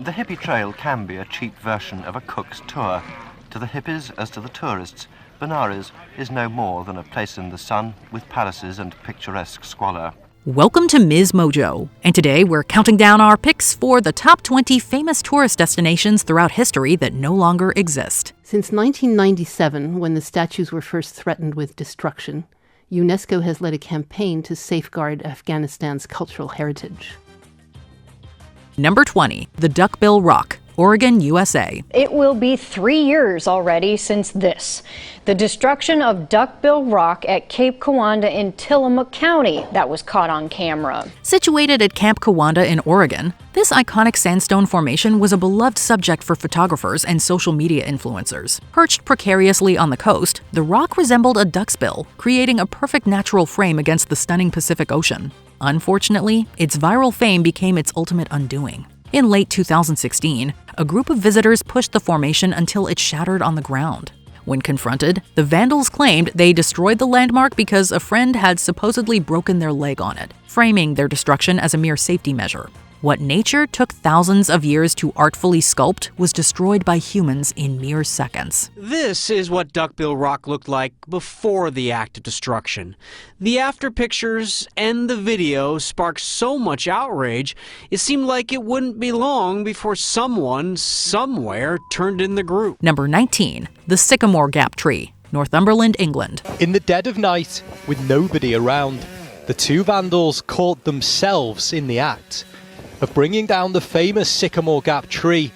The hippie trail can be a cheap version of a cook's tour. To the hippies as to the tourists, Benares is no more than a place in the sun with palaces and picturesque squalor. Welcome to MsMojo, and today we're counting down our picks for the top 20 famous tourist destinations throughout history that no longer exist. Since 1997, when the statues were first threatened with destruction, UNESCO has led a campaign to safeguard Afghanistan's cultural heritage. Number 20, the Duckbill Rock, Oregon, USA. It will be 3 years already since this. The destruction of Duckbill Rock at Cape Kiwanda in Tillamook County that was caught on camera. Situated at Camp Kiwanda in Oregon, this iconic sandstone formation was a beloved subject for photographers and social media influencers. Perched precariously on the coast, the rock resembled a duck's bill, creating a perfect natural frame against the stunning Pacific Ocean. Unfortunately, its viral fame became its ultimate undoing. In late 2016, a group of visitors pushed the formation until it shattered on the ground. When confronted, the vandals claimed they destroyed the landmark because a friend had supposedly broken their leg on it, framing their destruction as a mere safety measure. What nature took thousands of years to artfully sculpt was destroyed by humans in mere seconds. This is what Duckbill Rock looked like before the act of destruction. The after pictures and the video sparked so much outrage, it seemed like it wouldn't be long before someone, somewhere, turned in the group. Number 19, the Sycamore Gap Tree, Northumberland, England. In the dead of night, with nobody around, the two vandals caught themselves in the act of bringing down the famous Sycamore Gap Tree.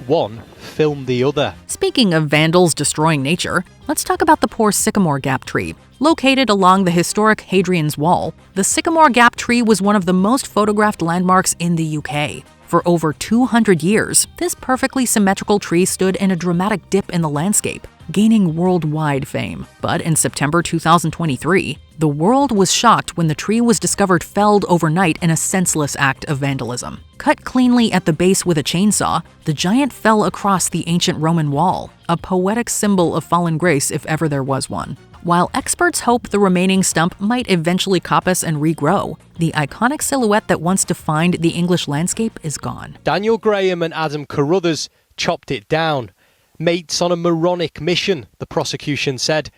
One filmed the other. Speaking of vandals destroying nature, let's talk about the poor Sycamore Gap Tree. Located along the historic Hadrian's Wall, the Sycamore Gap Tree was one of the most photographed landmarks in the UK. For over 200 years, this perfectly symmetrical tree stood in a dramatic dip in the landscape, gaining worldwide fame. But in September 2023, the world was shocked when the tree was discovered felled overnight in a senseless act of vandalism. Cut cleanly at the base with a chainsaw, the giant fell across the ancient Roman wall, a poetic symbol of fallen grace if ever there was one. While experts hope the remaining stump might eventually coppice and regrow, the iconic silhouette that once defined the English landscape is gone. Daniel Graham and Adam Carruthers chopped it down. Mates on a moronic mission, the prosecution said.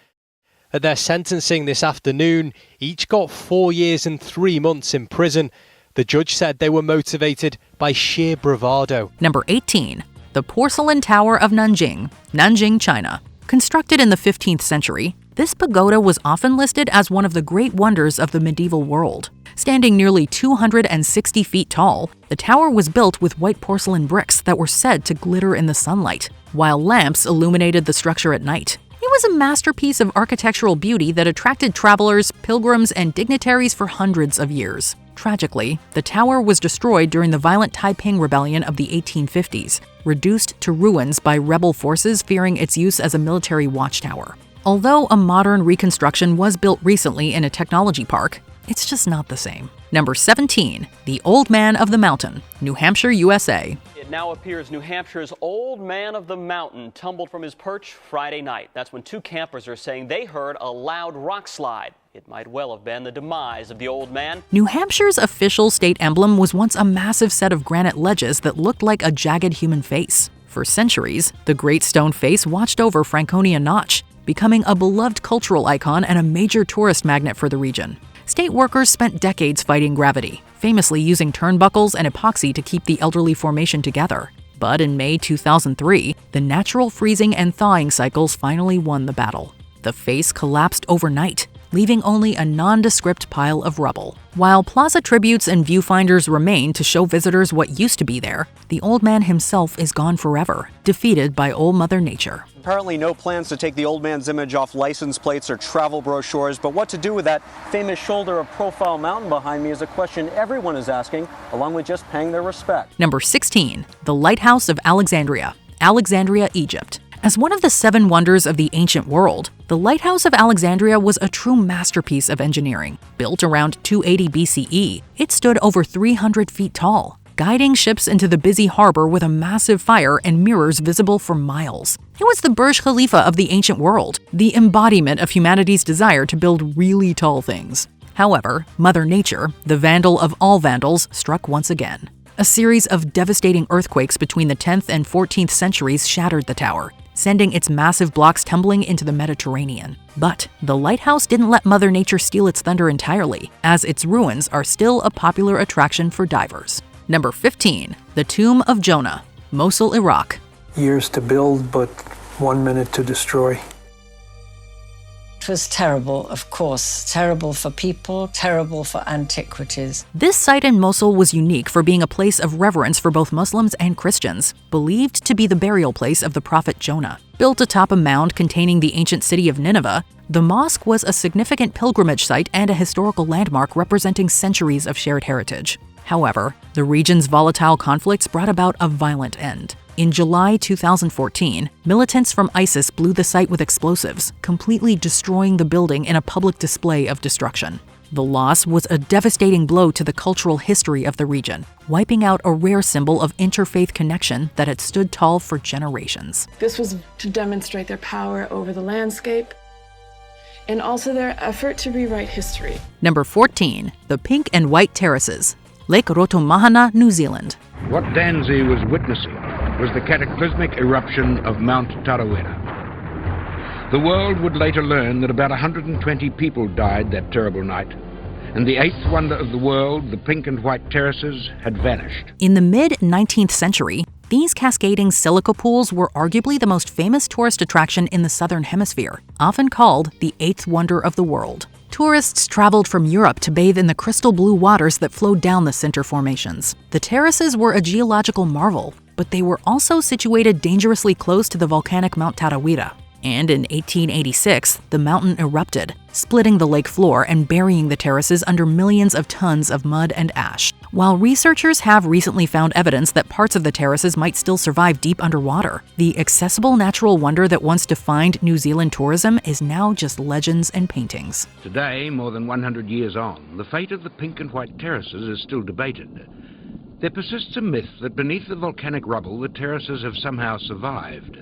At their sentencing this afternoon, each got 4 years and 3 months in prison. The judge said they were motivated by sheer bravado. Number 18, the Porcelain Tower of Nanjing, Nanjing, China. Constructed in the 15th century, this pagoda was often listed as one of the great wonders of the medieval world. Standing nearly 260 feet tall, the tower was built with white porcelain bricks that were said to glitter in the sunlight, while lamps illuminated the structure at night. It was a masterpiece of architectural beauty that attracted travelers, pilgrims, and dignitaries for hundreds of years. Tragically, the tower was destroyed during the violent Taiping Rebellion of the 1850s, reduced to ruins by rebel forces fearing its use as a military watchtower. Although a modern reconstruction was built recently in a technology park, it's just not the same. Number 17, the Old Man of the Mountain, New Hampshire, USA. It now appears New Hampshire's Old Man of the Mountain tumbled from his perch Friday night. That's when two campers are saying they heard a loud rock slide. It might well have been the demise of the old man. New Hampshire's official state emblem was once a massive set of granite ledges that looked like a jagged human face. For centuries, the Great Stone Face watched over Franconia Notch, becoming a beloved cultural icon and a major tourist magnet for the region. State workers spent decades fighting gravity, famously using turnbuckles and epoxy to keep the elderly formation together. But in May 2003, the natural freezing and thawing cycles finally won the battle. The face collapsed overnight, leaving only a nondescript pile of rubble. While plaza tributes and viewfinders remain to show visitors what used to be there, the old man himself is gone forever, defeated by Old Mother Nature. Apparently no plans to take the old man's image off license plates or travel brochures, but what to do with that famous shoulder of Profile Mountain behind me is a question everyone is asking, along with just paying their respect. Number 16, the Lighthouse of Alexandria, Alexandria, Egypt. As one of the 7 wonders of the ancient world, the Lighthouse of Alexandria was a true masterpiece of engineering. Built around 280 BCE, it stood over 300 feet tall, guiding ships into the busy harbor with a massive fire and mirrors visible for miles. It was the Burj Khalifa of the ancient world, the embodiment of humanity's desire to build really tall things. However, Mother Nature, the vandal of all vandals, struck once again. A series of devastating earthquakes between the 10th and 14th centuries shattered the tower, sending its massive blocks tumbling into the Mediterranean. But the lighthouse didn't let Mother Nature steal its thunder entirely, as its ruins are still a popular attraction for divers. Number 15. The Tomb of Jonah, Mosul, Iraq. Years to build, but 1 minute to destroy. It was terrible, of course. Terrible for people, terrible for antiquities. This site in Mosul was unique for being a place of reverence for both Muslims and Christians, believed to be the burial place of the prophet Jonah. Built atop a mound containing the ancient city of Nineveh, the mosque was a significant pilgrimage site and a historical landmark representing centuries of shared heritage. However, the region's volatile conflicts brought about a violent end. In July 2014, militants from ISIS blew the site with explosives, completely destroying the building in a public display of destruction. The loss was a devastating blow to the cultural history of the region, wiping out a rare symbol of interfaith connection that had stood tall for generations. This was to demonstrate their power over the landscape and also their effort to rewrite history. Number 14. The Pink and White Terraces, Lake Rotomahana, New Zealand. What Danzi was witnessing was the cataclysmic eruption of Mount Tarawera. The world would later learn that about 120 people died that terrible night, and the eighth wonder of the world, the Pink and White Terraces, had vanished. In the mid-19th century, these cascading silica pools were arguably the most famous tourist attraction in the Southern Hemisphere, often called the eighth wonder of the world. Tourists traveled from Europe to bathe in the crystal blue waters that flowed down the sinter formations. The terraces were a geological marvel, but they were also situated dangerously close to the volcanic Mount Tarawera. And in 1886, the mountain erupted, splitting the lake floor and burying the terraces under millions of tons of mud and ash. While researchers have recently found evidence that parts of the terraces might still survive deep underwater, the accessible natural wonder that once defined New Zealand tourism is now just legends and paintings. Today, more than 100 years on, the fate of the Pink and White Terraces is still debated. There persists a myth that beneath the volcanic rubble, the terraces have somehow survived.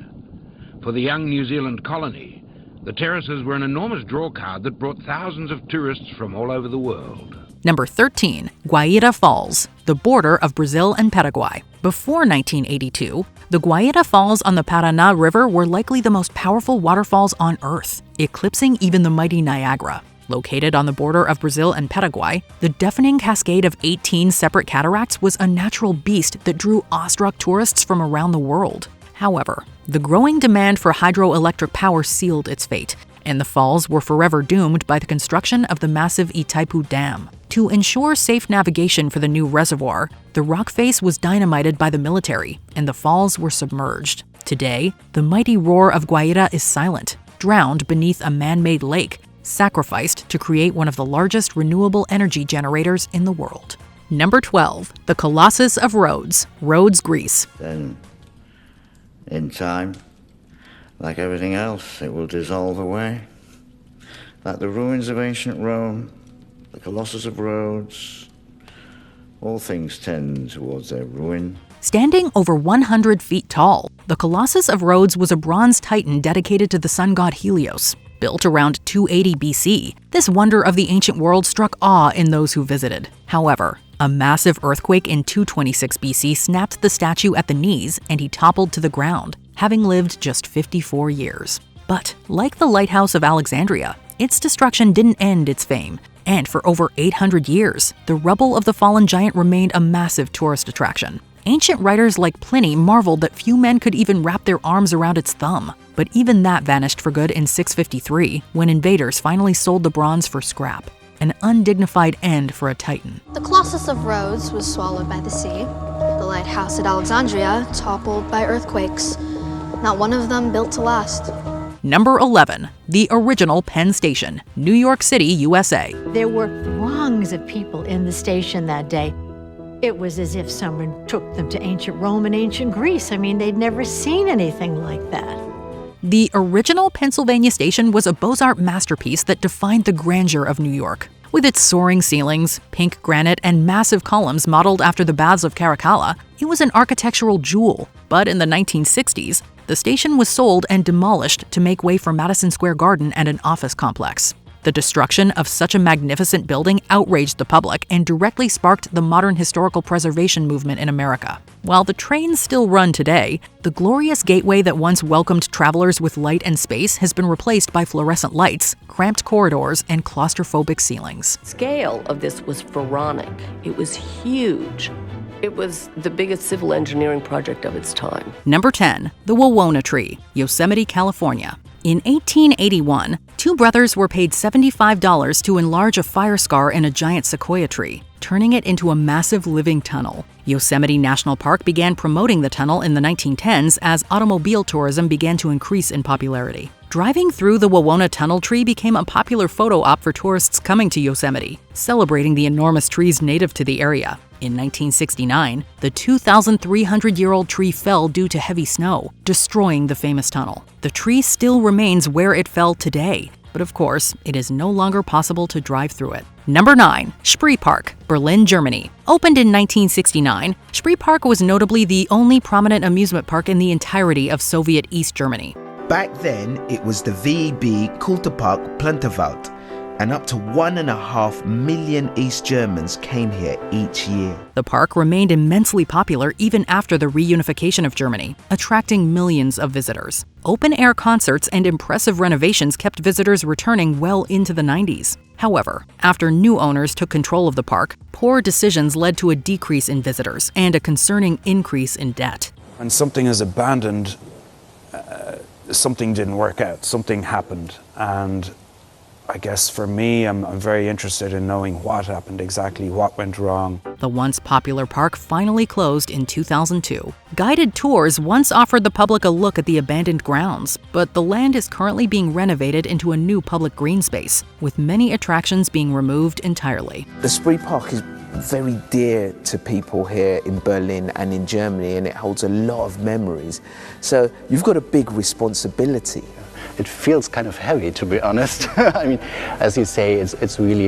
For the young New Zealand colony, the terraces were an enormous drawcard that brought thousands of tourists from all over the world. Number 13. Guaíra Falls, the border of Brazil and Paraguay. Before 1982, the Guaíra Falls on the Paraná River were likely the most powerful waterfalls on Earth, eclipsing even the mighty Niagara. Located on the border of Brazil and Paraguay, the deafening cascade of 18 separate cataracts was a natural beast that drew awestruck tourists from around the world. However, the growing demand for hydroelectric power sealed its fate, and the falls were forever doomed by the construction of the massive Itaipu Dam. To ensure safe navigation for the new reservoir, the rock face was dynamited by the military, and the falls were submerged. Today, the mighty roar of Guaíra is silent, drowned beneath a man-made lake, sacrificed to create one of the largest renewable energy generators in the world. Number 12. The Colossus of Rhodes, Rhodes, Greece. Then, in time, like everything else, it will dissolve away. Like the ruins of ancient Rome, the Colossus of Rhodes, all things tend towards their ruin. Standing over 100 feet tall, the Colossus of Rhodes was a bronze titan dedicated to the sun god Helios. Built around 280 BC, this wonder of the ancient world struck awe in those who visited. However, a massive earthquake in 226 BC snapped the statue at the knees and he toppled to the ground, having lived just 54 years. But like the Lighthouse of Alexandria, its destruction didn't end its fame, and for over 800 years, the rubble of the fallen giant remained a massive tourist attraction. Ancient writers like Pliny marveled that few men could even wrap their arms around its thumb. But even that vanished for good in 653, when invaders finally sold the bronze for scrap. An undignified end for a titan. The Colossus of Rhodes was swallowed by the sea. The Lighthouse at Alexandria toppled by earthquakes. Not one of them built to last. Number 11. The original Penn Station, New York City, USA. There were throngs of people in the station that day. It was as if someone took them to ancient Rome and ancient Greece. I mean, they'd never seen anything like that. The original Pennsylvania station was a Beaux-Arts masterpiece that defined the grandeur of New York. With its soaring ceilings, pink granite, and massive columns modeled after the baths of Chacaltaya, it was an architectural jewel. But in the 1960s, the station was sold and demolished to make way for Madison Square Garden and an office complex. The destruction of such a magnificent building outraged the public and directly sparked the modern historical preservation movement in America. While the trains still run today, the glorious gateway that once welcomed travelers with light and space has been replaced by fluorescent lights, cramped corridors, and claustrophobic ceilings. The scale of this was pharaonic. It was huge. It was the biggest civil engineering project of its time. Number 10. The Wawona Tree, Yosemite, California. In 1881, two brothers were paid $75 to enlarge a fire scar in a giant sequoia tree, turning it into a massive living tunnel. Yosemite National Park began promoting the tunnel in the 1910s as automobile tourism began to increase in popularity. Driving through the Wawona Tunnel tree became a popular photo op for tourists coming to Yosemite, celebrating the enormous trees native to the area. In 1969, the 2,300-year-old tree fell due to heavy snow, destroying the famous tunnel. The tree still remains where it fell today, but of course, it is no longer possible to drive through it. Number 9. Spree Park, Berlin, Germany. Opened in 1969, Spree Park was notably the only prominent amusement park in the entirety of Soviet East Germany. Back then, it was the VEB Kulturpark Plantewald, and up to 1.5 million East Germans came here each year. The park remained immensely popular even after the reunification of Germany, attracting millions of visitors. Open-air concerts and impressive renovations kept visitors returning well into the 90s. However, after new owners took control of the park, poor decisions led to a decrease in visitors and a concerning increase in debt. When something is abandoned, something didn't work out, something happened, and I guess for me, I'm very interested in knowing what happened exactly, what went wrong. The once popular park finally closed in 2002. Guided tours once offered the public a look at the abandoned grounds, but the land is currently being renovated into a new public green space, with many attractions being removed entirely. The Spree Park is very dear to people here in Berlin and in Germany, and it holds a lot of memories. So you've got a big responsibility. It feels kind of heavy, to be honest. I mean, as you say, it's really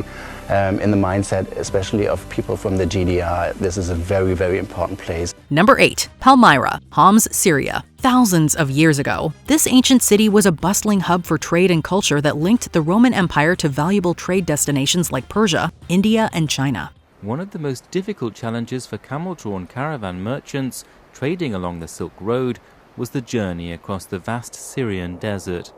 in the mindset, especially of people from the GDR. This is a very, very important place. Number 8. Palmyra, Homs, Syria. Thousands of years ago, this ancient city was a bustling hub for trade and culture that linked the Roman Empire to valuable trade destinations like Persia, India, and China. One of the most difficult challenges for camel-drawn caravan merchants trading along the Silk Road was the journey across the vast Syrian desert.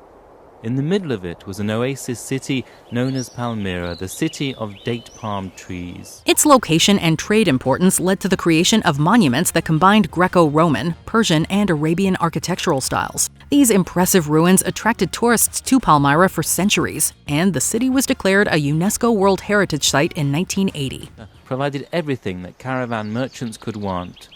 In the middle of it was an oasis city known as Palmyra, the city of date palm trees. Its location and trade importance led to the creation of monuments that combined Greco-Roman, Persian, and Arabian architectural styles. These impressive ruins attracted tourists to Palmyra for centuries, and the city was declared a UNESCO World Heritage Site in 1980. Provided everything that caravan merchants could want.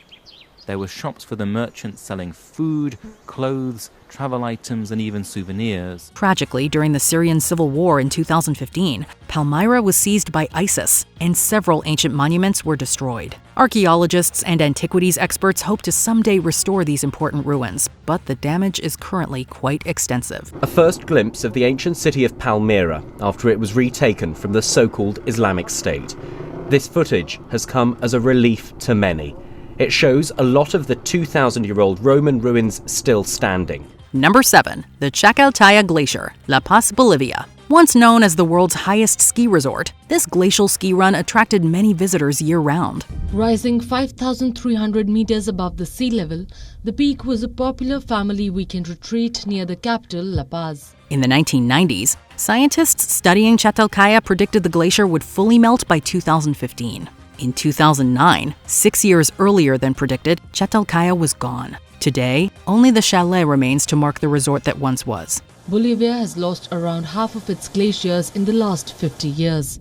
There were shops for the merchants selling food, clothes, travel items, and even souvenirs. Tragically, during the Syrian civil war in 2015, Palmyra was seized by ISIS, and several ancient monuments were destroyed. Archaeologists and antiquities experts hope to someday restore these important ruins, but the damage is currently quite extensive. A first glimpse of the ancient city of Palmyra after it was retaken from the so-called Islamic State. This footage has come as a relief to many. It shows a lot of the 2,000-year-old Roman ruins still standing. Number 7. The Chacaltaya Glacier, La Paz, Bolivia. Once known as the world's highest ski resort, this glacial ski run attracted many visitors year-round. Rising 5,300 meters above the sea level, the peak was a popular family weekend retreat near the capital, La Paz. In the 1990s, scientists studying Chacaltaya predicted the glacier would fully melt by 2015. In 2009, 6 years earlier than predicted, Chacaltaya was gone. Today, only the chalet remains to mark the resort that once was. Bolivia has lost around half of its glaciers in the last 50 years.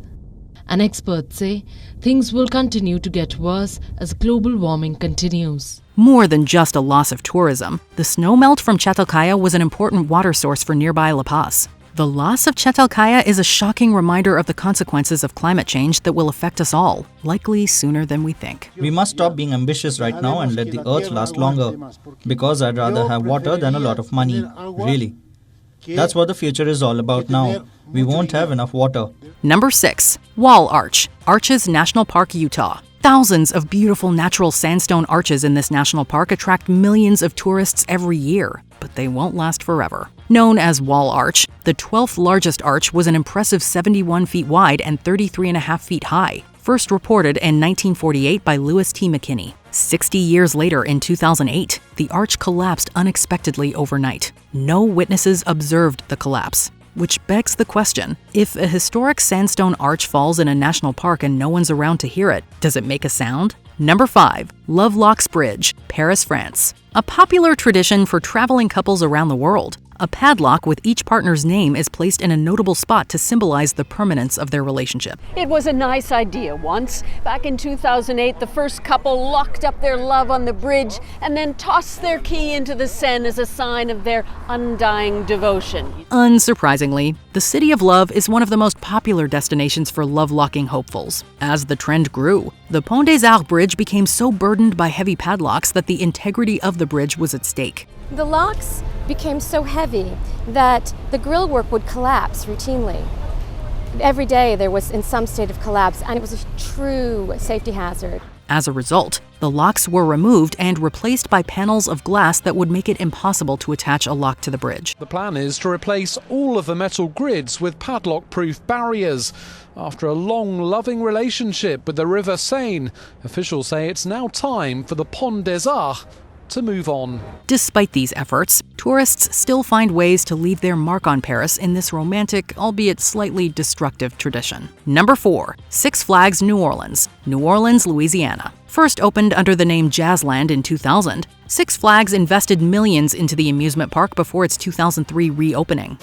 And experts say things will continue to get worse as global warming continues. More than just a loss of tourism, the snowmelt from Chacaltaya was an important water source for nearby La Paz. The loss of Chacaltaya is a shocking reminder of the consequences of climate change that will affect us all, likely sooner than we think. We must stop being ambitious right now and let the earth last longer, because I'd rather have water than a lot of money, really. That's what the future is all about now. We won't have enough water. Number 6. Wall Arch, Arches National Park, Utah. Thousands of beautiful natural sandstone arches in this national park attract millions of tourists every year, but they won't last forever. Known as Wall Arch, the 12th largest arch was an impressive 71 feet wide and 33.5 feet high, first reported in 1948 by Lewis T. McKinney. 60 years later, in 2008, the arch collapsed unexpectedly overnight. No witnesses observed the collapse. Which begs the question, if a historic sandstone arch falls in a national park and no one's around to hear it, does it make a sound? Number 5. Lovelocks Bridge, Paris, France. A popular tradition for traveling couples around the world. A padlock with each partner's name is placed in a notable spot to symbolize the permanence of their relationship. It was a nice idea once. Back in 2008, the first couple locked up their love on the bridge and then tossed their key into the Seine as a sign of their undying devotion. Unsurprisingly, the City of Love is one of the most popular destinations for love-locking hopefuls. As the trend grew, the Pont des Arts Bridge became so burdened by heavy padlocks that the integrity of the bridge was at stake. The locks became so heavy that the grillwork would collapse routinely. Every day there was in some state of collapse, and it was a true safety hazard. As a result, the locks were removed and replaced by panels of glass that would make it impossible to attach a lock to the bridge. The plan is to replace all of the metal grids with padlock-proof barriers. After a long, loving relationship with the River Seine, officials say it's now time for the Pont des Arts to move on. Despite these efforts, tourists still find ways to leave their mark on Paris in this romantic, albeit slightly destructive tradition. Number 4. Six Flags New Orleans, New Orleans, Louisiana. First opened under the name Jazzland in 2000, Six Flags invested millions into the amusement park before its 2003 reopening.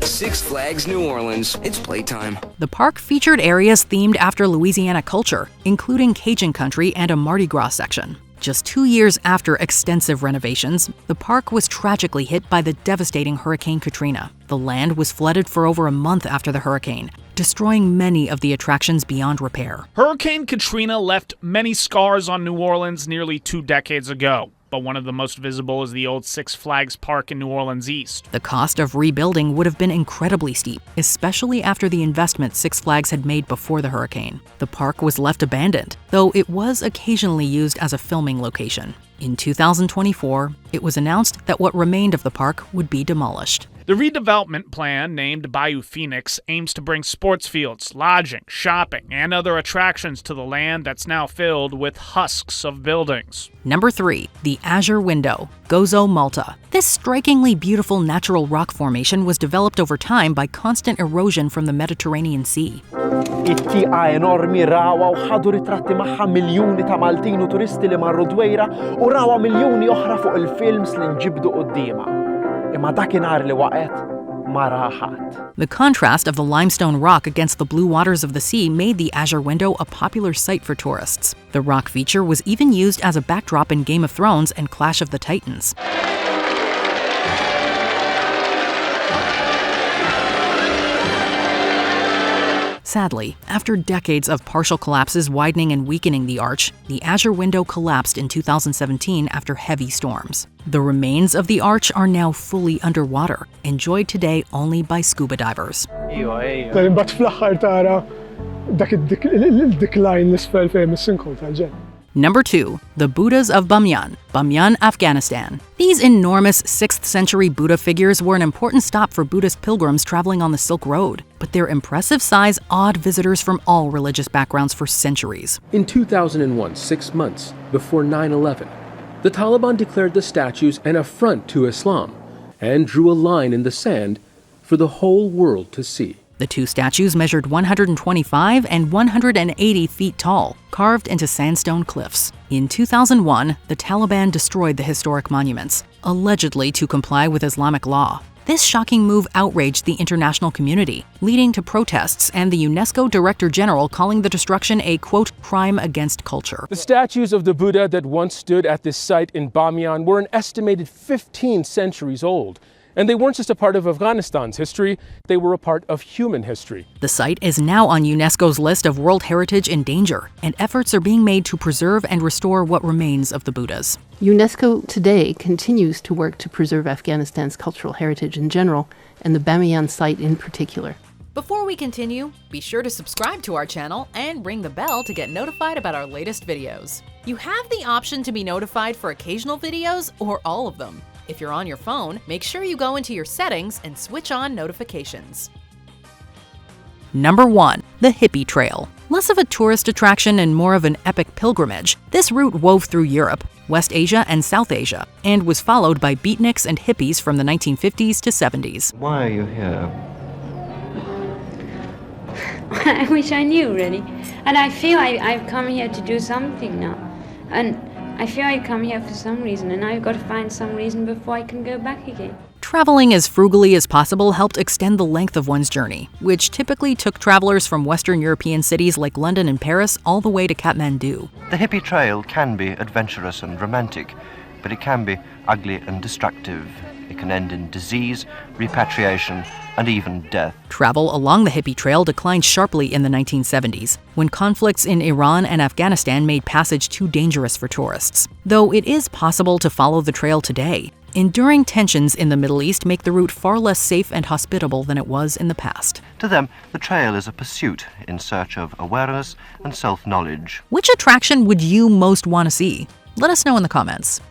Six Flags New Orleans, it's playtime. The park featured areas themed after Louisiana culture, including Cajun country and a Mardi Gras section. Just 2 years after extensive renovations, the park was tragically hit by the devastating Hurricane Katrina. The land was flooded for over a month after the hurricane, destroying many of the attractions beyond repair. Hurricane Katrina left many scars on New Orleans nearly 2 decades ago, but one of the most visible is the old Six Flags Park in New Orleans East. The cost of rebuilding would have been incredibly steep, especially after the investment Six Flags had made before the hurricane. The park was left abandoned, though it was occasionally used as a filming location. In 2024, it was announced that what remained of the park would be demolished. The redevelopment plan, named Bayou Phoenix, aims to bring sports fields, lodging, shopping, and other attractions to the land that's now filled with husks of buildings. Number 3. The Azure Window, Gozo, Malta. This strikingly beautiful natural rock formation was developed over time by constant erosion from the Mediterranean Sea. It-tieqa enormi rawa u ħadu ritratti magħha miljuni ta' Maltin u turisti li marru dwejra u rawa miljuni oħra fuq il-films li nġibdu qudiemha. Imma dakinhar li waqgħet ma ra ħadd. The contrast of the limestone rock against the blue waters of the sea made the Azure Window a popular sight for tourists. The rock feature was even used as a backdrop in Game of Thrones and Clash of the Titans. Sadly, after decades of partial collapses widening and weakening the arch, the Azure Window collapsed in 2017 after heavy storms. The remains of the arch are now fully underwater, enjoyed today only by scuba divers. Imbagħad fl-aħħar tara dak id-decline l-isfel fejn is-sinkhole tal-ġenn. Number 2. The Buddhas of Bamiyan, Bamiyan, Afghanistan. These enormous 6th century Buddha figures were an important stop for Buddhist pilgrims traveling on the Silk Road, but their impressive size awed visitors from all religious backgrounds for centuries. In 2001, 6 months before 9/11, the Taliban declared the statues an affront to Islam and drew a line in the sand for the whole world to see. The two statues measured 125 and 180 feet tall, carved into sandstone cliffs. In 2001, the Taliban destroyed the historic monuments, allegedly to comply with Islamic law. This shocking move outraged the international community, leading to protests and the UNESCO Director General calling the destruction a, quote, crime against culture. The statues of the Buddha that once stood at this site in Bamiyan were an estimated 15 centuries old. And they weren't just a part of Afghanistan's history, they were a part of human history. The site is now on UNESCO's list of World Heritage in danger, and efforts are being made to preserve and restore what remains of the Buddhas. UNESCO today continues to work to preserve Afghanistan's cultural heritage in general, and the Bamiyan site in particular. Before we continue, be sure to subscribe to our channel and ring the bell to get notified about our latest videos. You have the option to be notified for occasional videos or all of them. If you're on your phone, make sure you go into your settings and switch on notifications. Number 1. The Hippie Trail. Less of a tourist attraction and more of an epic pilgrimage, this route wove through Europe, West Asia, and South Asia, and was followed by beatniks and hippies from the 1950s to 70s. Why are you here? I wish I knew, really. And I feel I've come here to do something now. And I feel I come here for some reason, and I've got to find some reason before I can go back again. Traveling as frugally as possible helped extend the length of one's journey, which typically took travelers from Western European cities like London and Paris all the way to Kathmandu. The hippie trail can be adventurous and romantic, but it can be ugly and destructive. It can end in disease, repatriation, and even death. Travel along the hippie trail declined sharply in the 1970s, when conflicts in Iran and Afghanistan made passage too dangerous for tourists. Though it is possible to follow the trail today, enduring tensions in the Middle East make the route far less safe and hospitable than it was in the past. To them, the trail is a pursuit in search of awareness and self-knowledge. Which attraction would you most want to see? Let us know in the comments.